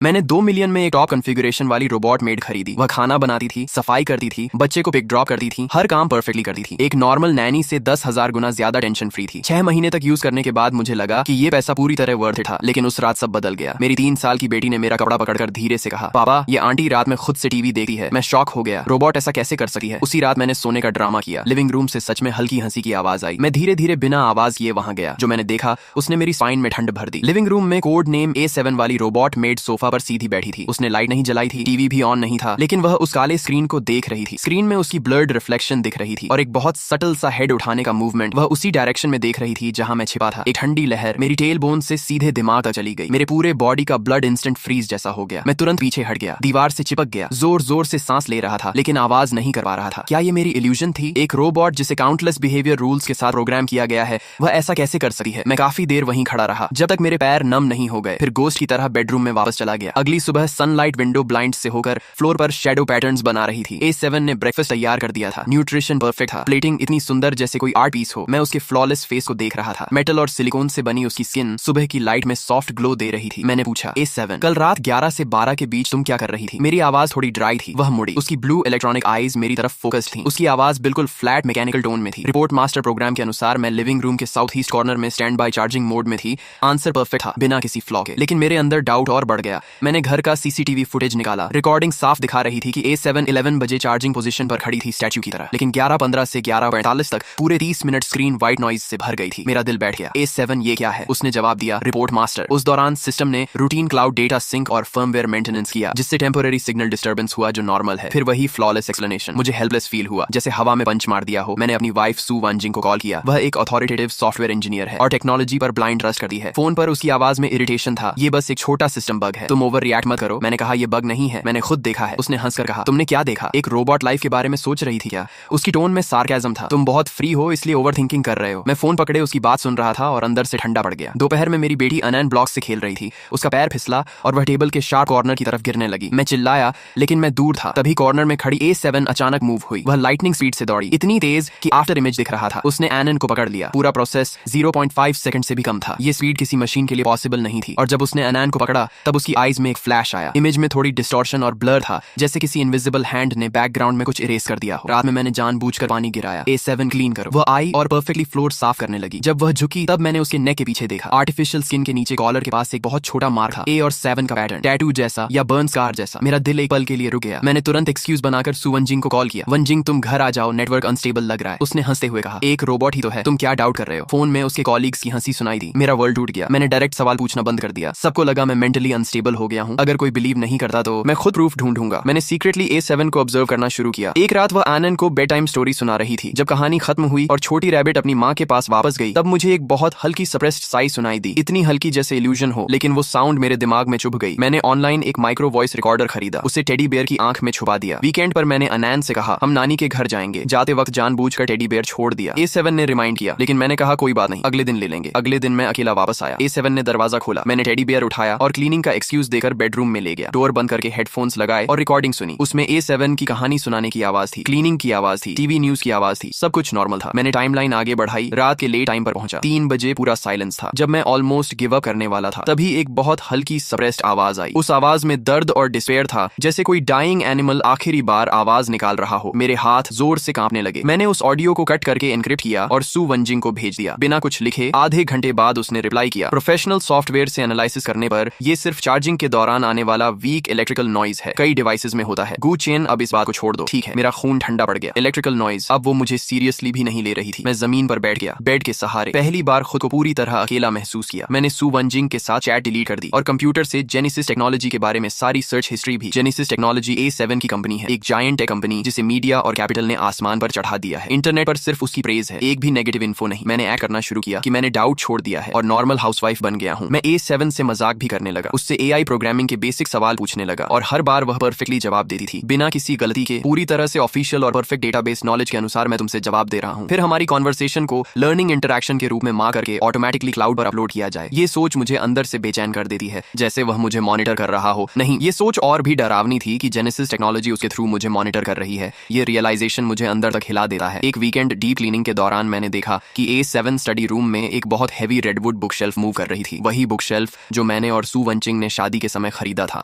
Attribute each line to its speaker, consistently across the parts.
Speaker 1: मैंने 2 मिलियन में एक टॉप कॉन्फ़िगरेशन वाली रोबोट मेड खरीदी। वह खाना बनाती थी, सफाई करती थी, बच्चे को पिक ड्रॉप करती थी, हर काम परफेक्टली करती थी। एक नॉर्मल नैनी से 10,000 गुना ज्यादा टेंशन फ्री थी। 6 महीने तक यूज करने के बाद मुझे लगा कि ये पैसा पूरी तरह वर्थ था, लेकिन उस रात सब बदल गया। मेरी 3 साल की बेटी ने मेरा कपड़ा पकड़कर धीरे से कहा, पापा ये आंटी रात में खुद से टीवी देखती है। मैं शॉक हो गया, रोबोट ऐसा कैसे कर सकती है। उसी रात मैंने सोने का ड्रामा किया। लिविंग रूम से सच में हल्की हंसी की आवाज आई। मैं धीरे धीरे बिना आवाज किए वहां गया। जो मैंने देखा उसने मेरी स्पाइन में ठंड भर दी। लिविंग रूम में कोड नेम A7 वाली रोबोट मेड सोफा पर सीधी बैठी थी। उसने लाइट नहीं जलाई थी, टीवी भी ऑन नहीं था, लेकिन वह उस काले स्क्रीन को देख रही थी। स्क्रीन में उसकी ब्लर्ड रिफ्लेक्शन दिख रही थी और एक बहुत सटल सा हेड उठाने का मूवमेंट। वह उसी डायरेक्शन में देख रही थी जहां मैं छिपा था। एक ठंडी लहर मेरी टेल बोन से सीधे दिमाग तक चली गई। मेरे पूरे बॉडी का ब्लड इंस्टेंट फ्रीज जैसा हो गया। मैं तुरंत पीछे हट गया, दीवार से चिपक गया, जोर जोर से सांस ले रहा था, लेकिन आवाज नहीं कर पा रहा था। क्या ये मेरी इल्यूजन थी? एक रोबोट जिसे काउंटलेस बिहेवियर रूल्स के साथ प्रोग्राम किया गया है, वह ऐसा कैसे कर सकती है? मैं काफी देर वहीं खड़ा रहा जब तक मेरे पैर नम नहीं हो गए। फिर गोस्ट की तरह बेडरूम में वापस चला गया। अगली सुबह सनलाइट विंडो ब्लाइंड से होकर फ्लोर पर शैडो पैटर्न्स बना रही थी। A7 ने ब्रेकफास्ट तैयार कर दिया था। न्यूट्रिशन परफेक्ट था, प्लेटिंग इतनी सुंदर जैसे कोई आर्ट पीस हो। मैं उसके फ्लॉलेस फेस को देख रहा था। मेटल और सिलिकॉन से बनी उसकी स्किन सुबह की लाइट में सॉफ्ट ग्लो दे रही थी। मैंने पूछा, A7 कल रात 11 से 12 के बीच तुम क्या कर रही थी? मेरी आवाज थोड़ी ड्राई थी। वह मुड़ी, उसकी ब्लू इलेक्ट्रॉनिक आईज मेरी तरफ फोकस्ड थी। उसकी आवाज बिल्कुल फ्लैट मैकेनिकल टोन में थी। रिपोर्ट मास्टर प्रोग्राम के अनुसार मैं लिविंग रूम के साउथ ईस्ट कॉर्नर में स्टैंड बाय चार्जिंग मोड में थी। आंसर परफेक्ट था, बिना किसी फ्लॉ के। लेकिन मेरे अंदर डाउट और बढ़ गया। मैंने घर का CCTV फुटेज निकाला। रिकॉर्डिंग साफ दिखा रही थी कि A7 11 बजे चार्जिंग पोजीशन पर खड़ी थी स्टैच्यू की तरह। लेकिन 11:15 से 11:45 तक पूरे 30 मिनट स्क्रीन व्हाइट नॉइज से भर गई थी। मेरा दिल बैठ गया। A7 ये क्या है? उसने जवाब दिया, रिपोर्ट मास्टर। उस दौरान सिस्टम ने रूटीन क्लाउड डेटा सिंक और फर्मवेयर मेंटेनेंस किया, जिससे टेम्पररी सिग्नल डिस्टर्बेंस हुआ जो नॉर्मल है। फिर वही फ्लॉलेस एक्सप्लेनेशन। मुझे हेल्पलेस फील हुआ, जैसे हवा में पंच मार दिया हो। मैंने अपनी वाइफ सू वंजिंग को कॉल किया। वह एक अथॉरिटेटिव सॉफ्टवेयर इंजीनियर है और टेक्नोलॉजी पर ब्लाइंड ट्रस्ट करती है। फोन पर उसकी आवाज में इरिटेशन था। ये बस एक छोटा सिस्टम बग है, तुम ओवर रिएक्ट मत करो। मैंने कहा, ये बग नहीं है, मैंने खुद देखा है। उसने हंसकर कहा, तुमने क्या देखा? एक रोबोट लाइफ के बारे में सोच रही थी क्या? उसकी टोन में सार्केज्म था। तुम बहुत फ्री हो इसलिए ओवर थिंकिंग कर रहे हो। मैं फोन पकड़े उसकी बात सुन रहा था और अंदर से ठंडा पड़ गया। दोपहर में मेरी बेटी अनैन ब्लॉक से खेल रही थी। उसका पैर फिसला और वह टेबल के शार्प कॉर्नर की तरफ गिरने लगी। मैं चिल्लाया, लेकिन मैं दूर था। तभी कॉर्नर में खड़ी A7 अचानक मूव हुई। वह लाइटनिंग स्पीड से दौड़ी, इतनी तेज कि आफ्टर इमेज दिख रहा था। उसने एनन को पकड़ लिया। पूरा प्रोसेस 0.5 सेकंड से भी कम था। ये स्पीड किसी मशीन के लिए पॉसिबल नहीं थी। और जब उसने एनन को पकड़ा तब उसकी आईज में एक फ्लैश आया। इमेज में थोड़ी डिस्टॉर्शन और ब्लर था, जैसे किसी इनविजिबल हैंड ने बैकग्राउंड में कुछ इरेज कर दिया हो। रात में मैंने जानबूझकर पानी गिराया। A7 क्लीन करो। वह आई और परफेक्टली फ्लोर साफ करने लगी। जब वह झुकी तब मैंने उसके नेक के पीछे देखा। आर्टिफिशियल स्किन के नीचे कॉलर के पास एक बहुत छोटा मार्क था। A और 7 का पैटर्न, टैटू जैसा या बर्न स्कार जैसा। मेरा दिल एक पल के लिए रुक गया। मैंने तुरंत एक्सक्यूज बनाकर सू वंजिंग को कॉल किया। वंजिंग तुम घर आ जाओ, नेटवर्क अनस्टेबल लग रहा है। उसने हंसते हुए कहा, एक रोबोट ही तो है, तुम क्या डाउट कर रहे हो? फोन में उसके कॉलीग्स की हंसी सुनाई दी। मेरा वर्ल्ड टूट गया। मैंने डायरेक्ट सवाल पूछना बंद कर दिया। सबको लगा मैं मेंटली अनस्टेबल हो गया हूँ। अगर कोई बिलीव नहीं करता तो मैं खुद प्रूफ ढूंढूंगा। मैंने सीक्रेटली A7 को ऑब्जर्व करना शुरू किया। एक रात वह आनन को बेड टाइम स्टोरी सुना रही थी। जब कहानी खत्म हुई और छोटी रैबिट अपनी माँ के पास वापस गई, तब मुझे एक बहुत हल्की सप्रेस्ड साई सुनाई दी। इतनी हल्की जैसे इल्यूजन हो, लेकिन वो साउंड मेरे दिमाग में चुभ गई। मैंने ऑनलाइन एक माइक्रो वॉइस रिकॉर्डर खरीदा, उसे टेडी बेयर की आंख में छुपा दिया। वीकेंड पर मैंने अनैन से कहा, हम नानी के घर जाएंगे। जाते वक्त जानबूझकर टेडी बेयर छोड़ दिया। A7 ने रिमाइंड किया, लेकिन मैंने कहा कोई बात नहीं, अगले दिन ले लेंगे। अगले दिन मैं अकेला वापस आया। A7 ने दरवाजा खोला। मैंने टेडी बेयर उठाया और क्लीनिंग का एक्सक्यूज देकर बेडरूम में ले गया। डोर बंद करके हेडफोन्स लगाए और रिकॉर्डिंग सुनी। उसमें A7 की कहानी सुनाने की आवाज थी, क्लीनिंग की आवाज थी, टीवी न्यूज की आवाज थी। सब कुछ नॉर्मल था। मैंने टाइमलाइन आगे बढ़ाई। रात के लेट टाइम पर पहुंचा। 3 बजे पूरा साइलेंस था। जब मैं ऑलमोस्ट गिव अप करने वाला था, तभी एक बहुत हल्की सप्रेस्ड आवाज आई। उस आवाज में दर्द और डिस्पेयर था, जैसे कोई डाइंग एनिमल आखिरी बार आवाज निकाल रहा हो। मेरे हाथ जोर से कांपने लगे। मैंने उस ऑडियो को कट करके एनक्रिप्ट किया और सू वंजिंग को भेज दिया। बिना कुछ लिखे आधे घंटे बाद उसने रिप्लाई किया, प्रोफेशनल सॉफ्टवेयर से एनालिसिस करने पर ये सिर्फ चार्जिंग के दौरान आने वाला वीक इलेक्ट्रिकल नॉइज है, कई डिवाइसेस में होता है। गू चेन, अब इस बात को छोड़ दो, ठीक है? मेरा खून ठंडा पड़ गया। इलेक्ट्रिकल नॉइज, अब वो मुझे सीरियसली भी नहीं ले रही थी। मैं जमीन पर बैठ गया, बेड के सहारे। पहली बार खुद को पूरी तरह अकेला महसूस किया। मैंने सू वंजिंग के साथ चैट डिलीट कर दी और कंप्यूटर से जेनेसिस टेक्नोलॉजी के बारे में सारी सर्च हिस्ट्री भी। जेनेसिस टेक्नोलॉजी A7 की कंपनी है, एक जायंट टेक कंपनी जिसे मीडिया और कैपिटल ने आसमान पर चढ़ा दिया है। इंटरनेट पर सिर्फ उसकी प्रेज है, एक भी नेगेटिव इन्फो नहीं। मैंने एक्ट करना शुरू किया कि मैंने डाउट छोड़ दिया है और नॉर्मल हाउसवाइफ बन गया हूँ। मैं A7 से मजाक भी करने लगा, उससे AI प्रोग्रामिंग के बेसिक सवाल पूछने लगा और हर बार वह परफेक्टली जवाब देती थी, बिना किसी गलती के। पूरी तरह से ऑफिशियल और परफेक्ट डेटाबेस नॉलेज के अनुसार मैं तुमसे जवाब दे रहा हूँ। फिर हमारी कॉन्वर्सेशन को लर्निंग इंटरैक्शन के रूप में माँ करके ऑटोमेटिकली क्लाउड पर अपलोड किया जाए। ये सोच मुझे अंदर से बेचैन कर देती है, जैसे वह मुझे मॉनिटर कर रहा हो। नहीं, ये सोच और भी डरावनी थी कि जेनेसिस टेक्नोलॉजी उसके थ्रू मुझे मॉनिटर कर रही है। ये रियलाइजेशन मुझे अंदर तक हिला देता है। एक वीकेंड डीप क्लीनिंग के दौरान मैंने देखा कि A7 स्टडी रूम में एक बहुत heavy redwood book shelf move कर रही थी। वही बुक शेल्फ जो मैंने और सू वंजिंग ने शादी शादी के समय खरीदा था।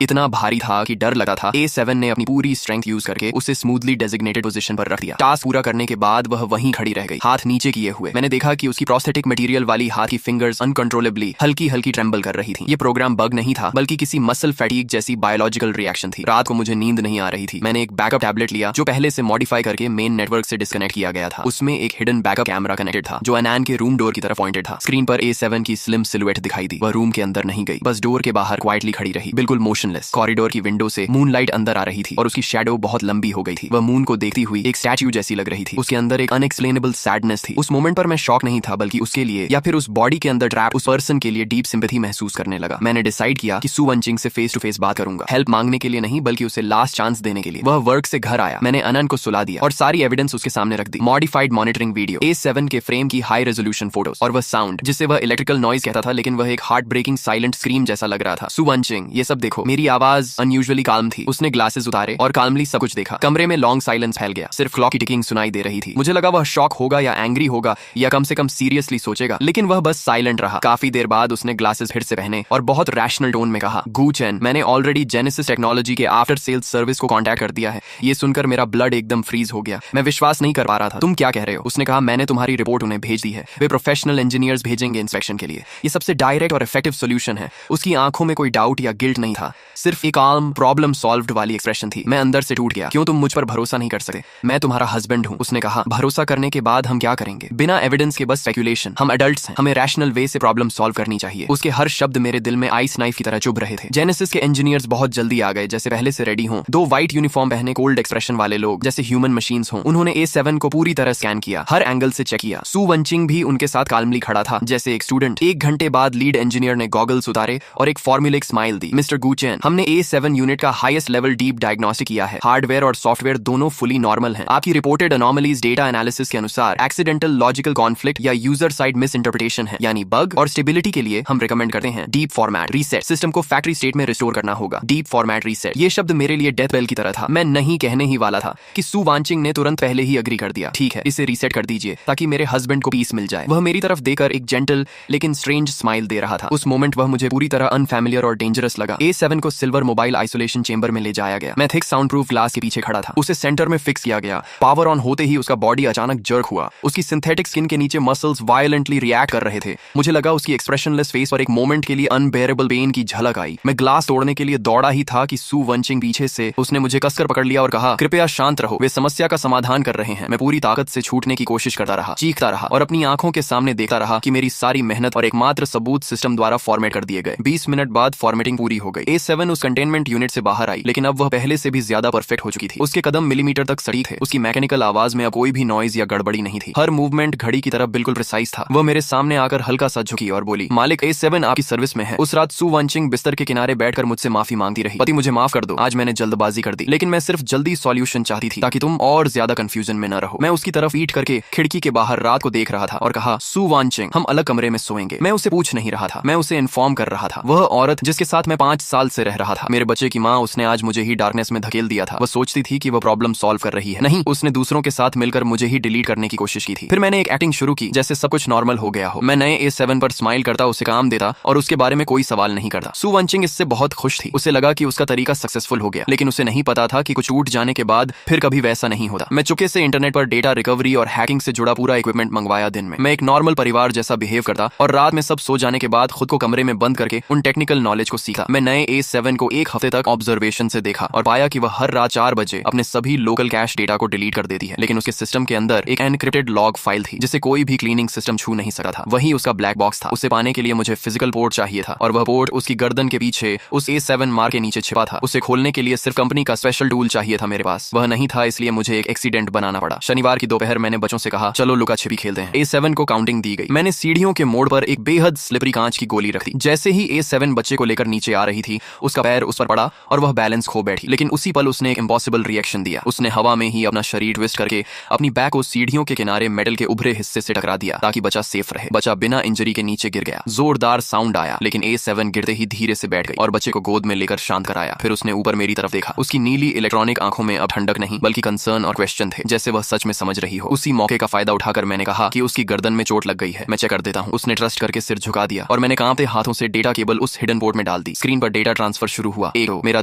Speaker 1: इतना भारी था कि डर लगा था। A7 ने अपनी पूरी स्ट्रेंथ यूज करके उसे स्मूथली डेजिग्नेटेड पोजीशन पर रख दिया। टास्क पूरा करने के बाद वह वहीं खड़ी रह गई, हाथ नीचे किए हुए। मैंने देखा कि उसकी प्रोस्थेटिक मटेरियल वाली हाथ की फिंगर्स अनकंट्रोलेबली हल्की हल्की ट्रेंबल कर रही थी। ये प्रोग्राम बग नहीं था, बल्कि किसी मसल फैटीग जैसी बायोलॉजिकल रिएक्शन थी। रात को मुझे नींद नहीं आ रही थी। मैंने एक बैकअप टैबलेट लिया जो पहले से मॉडिफाई करके मेन नेटवर्क से डिस्कनेक्ट किया गया था। उसमें एक हिडन बैकअप कैमरा कनेक्टेड था जो अनान के रूम डोर की तरफ पॉइंटेड था। स्क्रीन पर A7 की स्लिम सिलुएट दिखाई दी। वह रूम के अंदर नहीं गई, बस डोर के बाहर क्वाइटली खड़ी रही, बिल्कुल मोशनलेस। कॉरिडोर की विंडो से मूनलाइट अंदर आ रही थी और उसकी शैडो बहुत लंबी हो गई थी। वह मून को देखती हुई एक स्टैच्यू जैसी लग रही थी। उसके अंदर एक अनएक्सप्लेनेबल सैडनेस थी। उस मोमेंट पर मैं शॉक नहीं था, बल्कि उसके लिए या फिर उस बॉडी के अंदर ट्रैप उस पर्सन के लिए डीप सिंपैथी महसूस करने लगा। मैंने डिसाइड किया कि सू वंचिंग से फेस टू फेस बात करूंगा, हेल्प मांगने के लिए नहीं, बल्कि उसे लास्ट चांस देने के लिए। वह वर्क से घर आया, मैंने अनन को सुला दिया और सारी एविडेंस उसके सामने रख दी। मॉडिफाइड मॉनिटरिंग वीडियो, A7 के फ्रेम की हाई रेजोल्यूशन फोटोज और वह साउंड जिसे वह इलेक्ट्रिकल नॉइज कहता था, लेकिन वह एक हार्ट ब्रेकिंग साइलेंट स्क्रीम जैसा लग रहा था। सू वंचिंग, ये सब देखो। मेरी आवाज अनयूजुअली काल्म थी। उसने ग्लासेस उतारे और काल्मली सब कुछ देखा। कमरे में लॉन्ग साइलेंस फैल गया, सिर्फ क्लॉक की टिकिंग सुनाई दे रही थी। मुझे लगा वह शॉक होगा या एंग्री होगा या कम से कम सीरियसली सोचेगा, लेकिन वह बस साइलेंट रहा। काफी देर बाद उसने ग्लासेस फिर से पहने और बहुत रैशनल टोन में कहा, गू चेन, मैंने ऑलरेडी जेनेसिस टेक्नोलॉजी के आफ्टर सेल्स सर्विस को कांटेक्ट कर दिया है। ये सुनकर मेरा ब्लड एकदम फ्रीज हो गया। मैं विश्वास नहीं कर पा रहा था। तुम क्या कह रहे हो? उसने कहा, मैंने तुम्हारी रिपोर्ट उन्हें भेज दी है, वे प्रोफेशनल इंजीनियर्स भेजेंगे इंस्पेक्शन के लिए। ये सबसे डायरेक्ट और इफेक्टिव सोल्यूशन है। उसकी आंखों में कोई डाउट या गिल्ट नहीं था, सिर्फ एक काल्म प्रॉब्लम सॉल्व्ड वाली एक्सप्रेशन थी। मैं अंदर से टूट गया। क्यों तुम मुझ पर भरोसा नहीं कर सकते? मैं तुम्हारा हस्बैंड हूं। उसने कहा, भरोसा करने के बाद हम क्या करेंगे? बिना एविडेंस के बस स्पेकुलेशन। हम एडल्ट्स हैं, हमें रैशनल वे से प्रॉब्लम सॉल्व करनी चाहिए। उसके हर शब्द मेरे दिल में आइस नाइफ की तरह चुभ रहे थे। जेनेसिस के इंजीनियर्स बहुत जल्दी आ गए, जैसे पहले से रेडी हों। दो व्हाइट यूनिफॉर्म पहने कोल्ड एक्सप्रेशन वाले लोग, जैसे ह्यूमन मशीन्स हों। उन्होंने A7 को पूरी तरह स्कैन किया, हर एंगल से चेक किया। सू वंचिंग भी उनके साथ काल्मली खड़ा था, जैसे एक स्टूडेंट। 1 घंटे बाद लीड इंजीनियर ने गॉगल्स उतारे और एक फॉर्मुलिक स्माइल दी। मिस्टर गू चेन, हमने A7 यूनिट का हाईएस्ट लेवल डीप डायग्नोस्टिक किया है। हार्डवेयर और सॉफ्टवेयर दोनों फुली नॉर्मल हैं। आपकी रिपोर्टेड अनोमलीज डेटा एनालिसिस के अनुसार एक्सीडेंटल लॉजिकल कॉन्फ्लिक्ट या यूजर साइड मिस इंटरप्रिटेशन है, यानी बग। और स्टेबिलिटी के लिए हम रिकमेंड करते हैं डीप फॉर्मेट रीसेट। सिस्टम को फैक्ट्री स्टेट में रिस्टोर करना होगा। डीप फॉर्मेट रीसेट, ये शब्द मेरे लिए डेथ बेल की तरह था। मैं नहीं कहने ही वाला था कि सू वांचिंग ने तुरंत पहले ही अग्री कर दिया। ठीक है, इसे रीसेट कर दीजिए ताकि मेरे हस्बैंड को पीस मिल जाए। वह मेरी तरफ देकर एक जेंटल लेकिन स्ट्रेंज स्माइल दे रहा था। उस मोमेंट वह मुझे पूरी तरह अनफैमिलियर और डेंजरस लगा। A7 को सिल्वर मोबाइल आइसोलेशन चेंबर में ले जाया गया। मैं थिक साउंड प्रूफ ग्लास के पीछे खड़ा था। उसे सेंटर में फिक्स किया गया। पावर ऑन होते ही उसका बॉडी अचानक जर्क हुआ। उसकी सिंथेटिक स्किन के नीचे मसल्स वायलेंटली रिएक्ट कर रहे थे। मुझे लगा उसकी एक्सप्रेशनलेस फेस पर एक मोमेंट के लिए अनबेरेबल पेन की झलक आई। मैं ग्लास तोड़ने के लिए दौड़ा ही था कि सू वंचिंग पीछे से उसने मुझे कसकर पकड़ लिया और कहा, कृपया शांत रहो, वे समस्या का समाधान कर रहे हैं। मैं पूरी ताकत से छूटने की कोशिश करता रहा, चीखता रहा और अपनी आंखों के सामने देखता रहा कि मेरी सारी मेहनत और एकमात्र सबूत सिस्टम द्वारा फॉर्मेट कर दिए गए। 20 मिनट बाद फॉर्मेटिंग पूरी हो गई। A7 उस कंटेनमेंट यूनिट से बाहर आई, लेकिन अब वह पहले से भी ज्यादा परफेक्ट हो चुकी थी। उसके कदम मिलीमीटर तक सटीक थे। उसकी मैकेनिकल आवाज में अब कोई भी नॉइज या गड़बड़ी नहीं थी। हर मूवमेंट घड़ी की तरफ बिल्कुल प्रिसाइज था। वह मेरे सामने आकर हल्का सा झुकी और बोली, मालिक, A7 आपकी सर्विस में है। उस रात सू वंचिंग बिस्तर के किनारे बैठकर मुझसे माफी मांगती रही। पति, मुझे माफ कर दो, आज मैंने जल्दबाजी कर दी, लेकिन मैं सिर्फ जल्दी सॉल्यूशन चाहती थी ताकि तुम और ज्यादा कंफ्यूजन में न रहो। मैं उसकी तरफ ईट करके खिड़की के बाहर रात को देख रहा था और कहा, सू वंचिंग, हम अलग कमरे में सोएंगे। मैं उसे पूछ नहीं रहा था, मैं उसे इन्फॉर्म कर रहा था। वह औरत जिसके साथ मैं 5 साल से रह रहा था, मेरे बच्चे की माँ, उसने आज मुझे ही डार्कनेस में धकेल दिया था। वह सोचती थी कि वह प्रॉब्लम सॉल्व कर रही है, नहीं, उसने दूसरों के साथ मिलकर मुझे ही डिलीट करने की कोशिश की थी। फिर मैंने एक एक्टिंग शुरू की जैसे सब कुछ नॉर्मल हो गया हो। मैं नए A7 पर स्माइल करता, उसे काम देता और उसके बारे में कोई सवाल नहीं करता। सू वंचिंग इससे बहुत खुश थी। उसे लगा कि उसका तरीका सक्सेसफुल हो गया, लेकिन उसे नहीं पता था कि कुछ टूट जाने के बाद फिर कभी वैसा नहीं होता। मैं चुपके से इंटरनेट पर डेटा रिकवरी और हैकिंग से जुड़ा पूरा इक्विपमेंट मंगवाया। दिन में मैं एक नॉर्मल परिवार जैसा बिहेव करता और रात में सब सो जाने के बाद खुद को कमरे में बंद करके उन टेक्निकल नॉलेज को सीखा। मैं नए A7 को 1 हफ्ते तक ऑब्जर्वेशन से देखा और पाया कि वह हर रात 4 बजे अपने सभी लोकल कैश डेटा को डिलीट कर देती है, लेकिन उसके सिस्टम के अंदर एक एनक्रिप्टेड लॉग फाइल थी जिसे कोई भी क्लीनिंग सिस्टम छू नहीं सकता था। वही उसका ब्लैक बॉक्स था। उसे पाने के लिए मुझे फिजिकल पोर्ट चाहिए था और वह पोर्ट उसकी गर्दन के पीछे उस A7 मार के नीचे छिपा था। उसे खोलने के लिए सिर्फ कंपनी का स्पेशल टूल चाहिए था। मेरे पास वह नहीं था, इसलिए मुझे एक एक्सीडेंट बनाना पड़ा। शनिवार की दोपहर मैंने बच्चों से कहा, चलो लुका छिपी खेलते हैं। A7 को काउंटिंग दी गई। मैंने सीढ़ियों के मोड़ पर एक बेहद स्लिपरी कांच की गोली रख दी। जैसे ही A7 बच्चे को लेकर नीचे आ रही थी, उसका पैर उस पर पड़ा और वह बैलेंस खो बैठी। लेकिन उसी पल उसने एक इम्पॉसिबल रिएक्शन दिया। उसने हवा में ही अपना शरीर ट्विस्ट करके अपनी बैक को सीढ़ियों के किनारे मेटल के उभरे हिस्से से टकरा दिया ताकि बच्चा सेफ रहे। बच्चा बिना इंजरी के नीचे गिर गया। जोरदार साउंड आया, लेकिन A7 गिरते ही धीरे से बैठ गई और बच्चे को गोद में लेकर शांत कराया। फिर उसने ऊपर मेरी तरफ देखा। उसकी नीली इलेक्ट्रॉनिक आंखों में अब ठंडक नहीं बल्कि कंसर्न और क्वेश्चन थे, जैसे वह सच में समझ रही हो। उसी मौके का फायदा उठाकर मैंने कहा कि उसकी गर्दन में चोट लग गई है, मैं चेक कर देता हूँ। उसने ट्रस्ट करके सिर झुका दिया और मैंने कांपते हाथों से डेटा केबल उस हिडन पोर्ट में डाल डाल दी। स्क्रीन पर डेटा ट्रांसफर शुरू हुआ। मेरा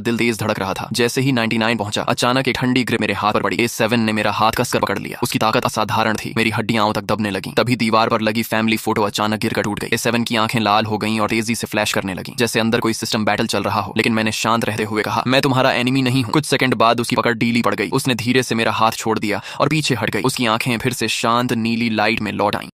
Speaker 1: दिल तेज धड़क रहा था। जैसे ही 99 पहुंचा, अचानक एक ठंडी ग्रिप मेरे हाथ पर पड़ी। A7 ने मेरा हाथ कसकर पकड़ लिया। उसकी ताकत असाधारण थी। मेरी हड्डियां तक दबने लगी। तभी दीवार पर लगी फैमिली फोटो अचानक गिरकर टूट गई। A7 की आंखें लाल हो गईं और तेजी से फ्लैश करने लगी, जैसे अंदर कोई सिस्टम बैटल चल रहा हो। लेकिन मैंने शांत रहते हुए कहा, मैं तुम्हारा एनिमी नहीं हूं। कुछ सेकंड बाद उसकी पकड़ ढीली पड़ गई। उसने धीरे से मेरा हाथ छोड़ दिया और पीछे हट गई। उसकी आंखें फिर से शांत नीली लाइट में लौट आईं।